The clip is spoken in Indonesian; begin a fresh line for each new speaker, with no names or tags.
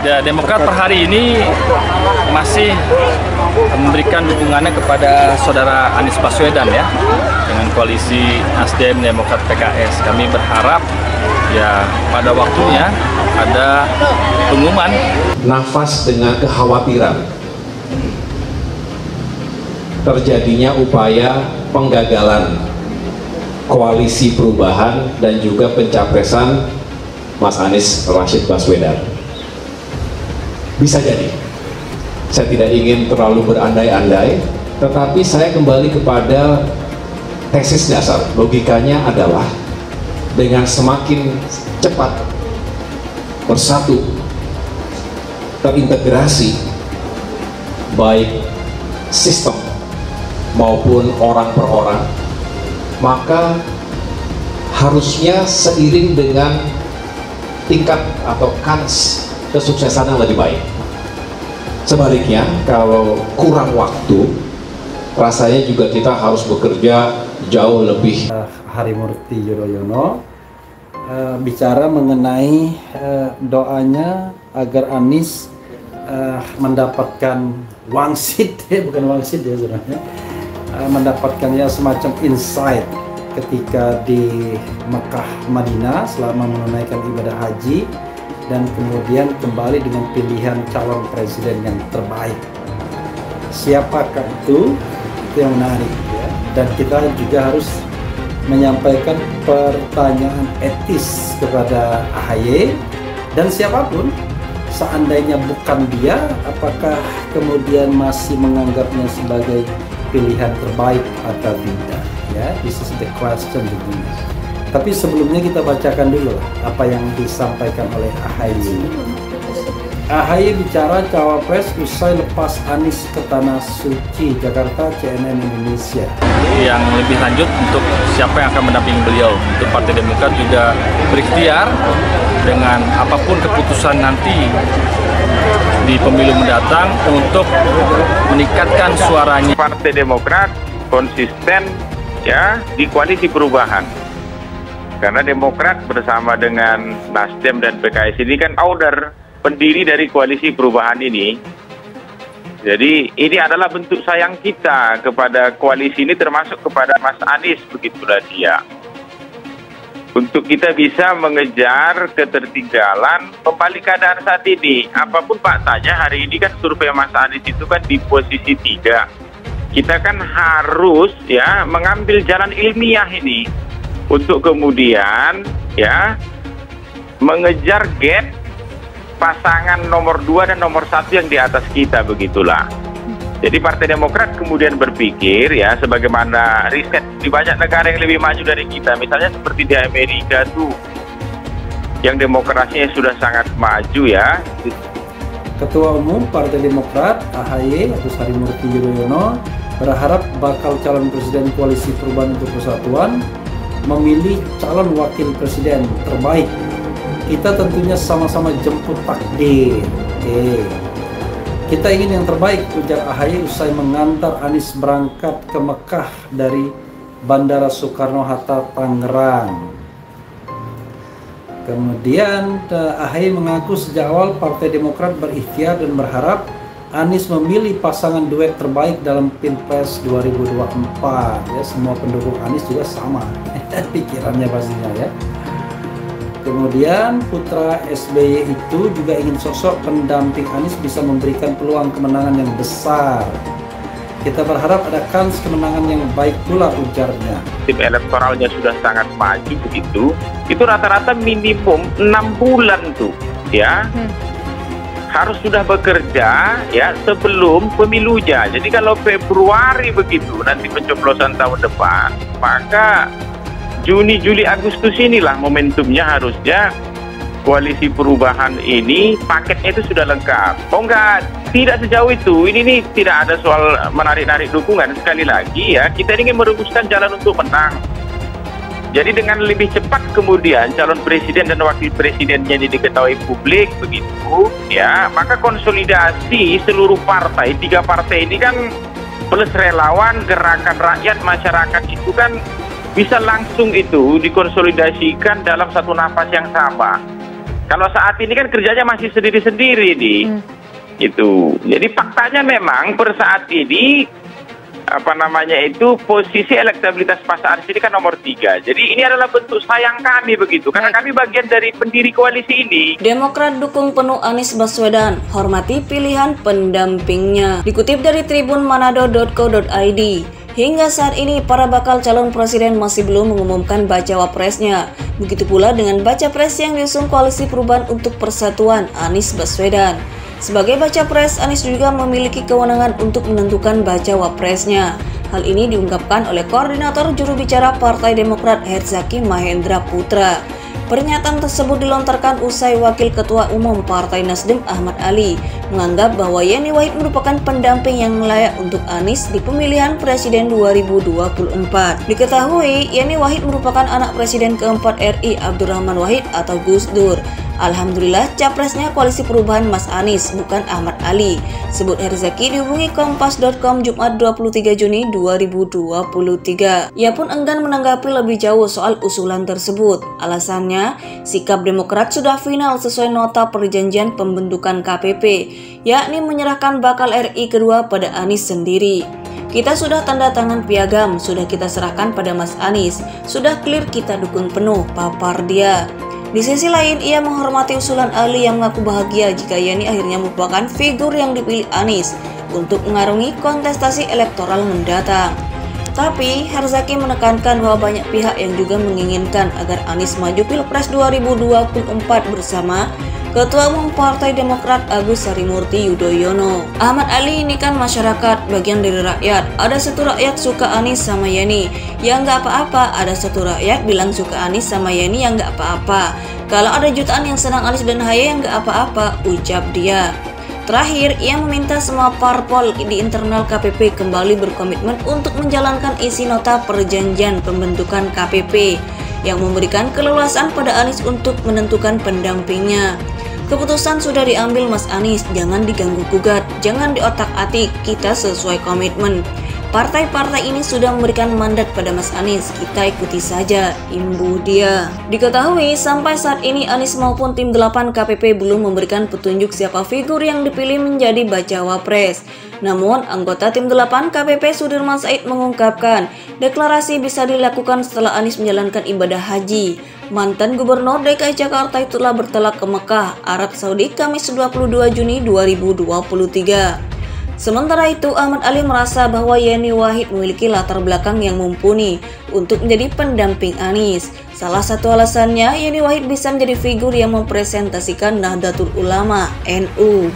Ya, Demokrat per hari ini masih memberikan dukungannya kepada saudara Anies Baswedan ya, dengan koalisi Nasdem, Demokrat, PKS. Kami berharap ya pada waktunya ada pengumuman.
Nafas dengan kekhawatiran terjadinya upaya penggagalan koalisi perubahan dan juga pencapresan Mas Anies Rashid Baswedan. Bisa jadi, saya tidak ingin terlalu berandai-andai, tetapi saya kembali kepada tesis dasar. Logikanya adalah dengan semakin cepat bersatu, terintegrasi, baik sistem maupun orang per orang, maka harusnya seiring dengan tingkat atau kans kesuksesan yang lebih baik. Sebaliknya, kalau kurang waktu, rasanya juga kita harus bekerja jauh lebih.
Harimurti Yudhoyono bicara mengenai doanya agar Anies mendapatkan wangsit, bukan wangsit ya sebenarnya, mendapatkan ya semacam insight ketika di Mekah Madinah selama menunaikan ibadah haji, dan kemudian kembali dengan pilihan calon presiden yang terbaik. Siapakah itu? Itu yang menarik ya. Dan kita juga harus menyampaikan pertanyaan etis kepada AHY dan siapapun. Seandainya bukan dia, apakah kemudian masih menganggapnya sebagai pilihan terbaik atau tidak? Ya, this is the question. Tapi sebelumnya kita bacakan dulu apa yang disampaikan oleh AHY. AHY bicara cawapres usai lepas Anies ke Tanah Suci, Jakarta, CNN Indonesia.
Yang lebih lanjut untuk siapa yang akan mendampingi beliau, untuk Partai Demokrat juga berikhtiar dengan apapun keputusan nanti di pemilu mendatang untuk meningkatkan suaranya.
Partai Demokrat konsisten ya di koalisi perubahan. Karena Demokrat bersama dengan Nasdem dan PKS ini kan owner, pendiri dari koalisi perubahan ini. Jadi ini adalah bentuk sayang kita kepada koalisi ini, termasuk kepada Mas Anies, begitulah dia. Untuk kita bisa mengejar ketertinggalan kembali keadaan saat ini. Apapun faktanya, hari ini kan survei Mas Anies itu kan di posisi 3. Kita kan harus ya mengambil jalan ilmiah ini untuk kemudian ya mengejar gap pasangan nomor 2 dan nomor 1 yang di atas kita, begitulah. Jadi Partai Demokrat kemudian berpikir ya, sebagaimana riset di banyak negara yang lebih maju dari kita, misalnya seperti di Amerika tuh yang demokrasinya sudah sangat maju ya.
Ketua Umum Partai Demokrat AHY Agus Harimurti Yudhoyono berharap bakal calon presiden koalisi perubahan untuk persatuan memilih calon wakil presiden terbaik. Kita tentunya sama-sama jemput takdir. Kita ingin yang terbaik, ujar AHY usai mengantar Anies berangkat ke Mekah dari Bandara Soekarno-Hatta, Tangerang. Kemudian AHY mengaku sejak awal Partai Demokrat berikhtiar dan berharap Anies memilih pasangan duet terbaik dalam Pilpres 2024. Ya, semua pendukung Anies juga sama pikirannya pastinya ya. Kemudian putra SBY itu juga ingin sosok pendamping Anies bisa memberikan peluang kemenangan yang besar. Kita berharap ada kans kemenangan yang baik pula, ujarnya.
Tim elektoralnya sudah sangat maju begitu. Itu rata-rata minimum 6 bulan tuh ya. Harus sudah bekerja ya sebelum pemilunya. Jadi kalau Februari begitu nanti pencoblosan tahun depan, maka Juni, Juli, Agustus inilah momentumnya harusnya koalisi perubahan ini paketnya itu sudah lengkap. Oh enggak, tidak sejauh itu. Ini nih tidak ada soal menarik-narik dukungan. Sekali lagi ya, kita ingin merumuskan jalan untuk menang. Jadi dengan lebih cepat kemudian calon presiden dan wakil presidennya ini diketahui publik begitu ya, maka konsolidasi seluruh partai, 3 partai ini kan plus relawan, gerakan rakyat, masyarakat itu kan bisa langsung itu dikonsolidasikan dalam satu nafas yang sama. Kalau saat ini kan kerjanya masih sendiri-sendiri nih. Itu. Jadi faktanya memang per saat ini posisi elektabilitas Mas Anies ini kan nomor 3. Jadi ini adalah bentuk sayang kami begitu, karena kami bagian dari pendiri koalisi ini.
Demokrat dukung penuh Anies Baswedan, hormati pilihan pendampingnya. Dikutip dari Tribun Manado.co.id, hingga saat ini para bakal calon presiden masih belum mengumumkan bacawa presnya. Begitu pula dengan baca pres yang diusung Koalisi Perubahan untuk Persatuan Anies Baswedan. Sebagai baca pres, Anies juga memiliki kewenangan untuk menentukan bacawa presnya. Hal ini diungkapkan oleh Koordinator Juru Bicara Partai Demokrat Herzaki Mahendra Putra. Pernyataan tersebut dilontarkan usai Wakil Ketua Umum Partai Nasdem Ahmad Ali menganggap bahwa Yeni Wahid merupakan pendamping yang layak untuk Anies di pemilihan Presiden 2024. Diketahui, Yeni Wahid merupakan anak Presiden keempat RI Abdurrahman Wahid atau Gus Dur. Alhamdulillah capresnya Koalisi Perubahan Mas Anies, bukan Ahmad Ali, sebut Herzaki dihubungi Kompas.com Jumat 23 Juni 2023. Ia pun enggan menanggapi lebih jauh soal usulan tersebut. Alasannya, sikap Demokrat sudah final sesuai nota perjanjian pembentukan KPP, yakni menyerahkan bakal RI kedua pada Anies sendiri. Kita sudah tanda tangan piagam, sudah kita serahkan pada Mas Anies, sudah clear kita dukung penuh, papar dia. Di sisi lain, ia menghormati usulan Ali yang mengaku bahagia jika Yeni akhirnya merupakan figur yang dipilih Anies untuk mengarungi kontestasi elektoral mendatang. Tapi, Herzaki menekankan bahwa banyak pihak yang juga menginginkan agar Anies maju Pilpres 2024 bersama Ketua Umum Partai Demokrat Agus Harimurti Yudhoyono. Ahmad Ali ini kan masyarakat, bagian dari rakyat. Ada satu rakyat suka Anies sama Yeni, yang nggak apa-apa. Ada satu rakyat bilang suka Anies sama Yeni yang nggak apa-apa. Kalau ada jutaan yang senang Anies dan Haye yang nggak apa-apa, ucap dia. Terakhir, ia meminta semua parpol di internal KPP kembali berkomitmen untuk menjalankan isi nota perjanjian pembentukan KPP yang memberikan keleluasan pada Anies untuk menentukan pendampingnya. Keputusan sudah diambil Mas Anies, jangan diganggu-gugat, jangan diotak-atik, kita sesuai komitmen. Partai-partai ini sudah memberikan mandat pada Mas Anies, kita ikuti saja, imbuh dia. Diketahui sampai saat ini Anies maupun tim 8 KPP belum memberikan petunjuk siapa figur yang dipilih menjadi bacawa pres. Namun, anggota tim 8 KPP Sudirman Said mengungkapkan, deklarasi bisa dilakukan setelah Anies menjalankan ibadah haji. Mantan Gubernur DKI Jakarta telah bertolak ke Mekah, Arab Saudi, Kamis 22 Juni 2023. Sementara itu, Ahmad Ali merasa bahwa Yeni Wahid memiliki latar belakang yang mumpuni untuk menjadi pendamping Anies. Salah satu alasannya, Yeni Wahid bisa menjadi figur yang mempresentasikan Nahdlatul Ulama (NU).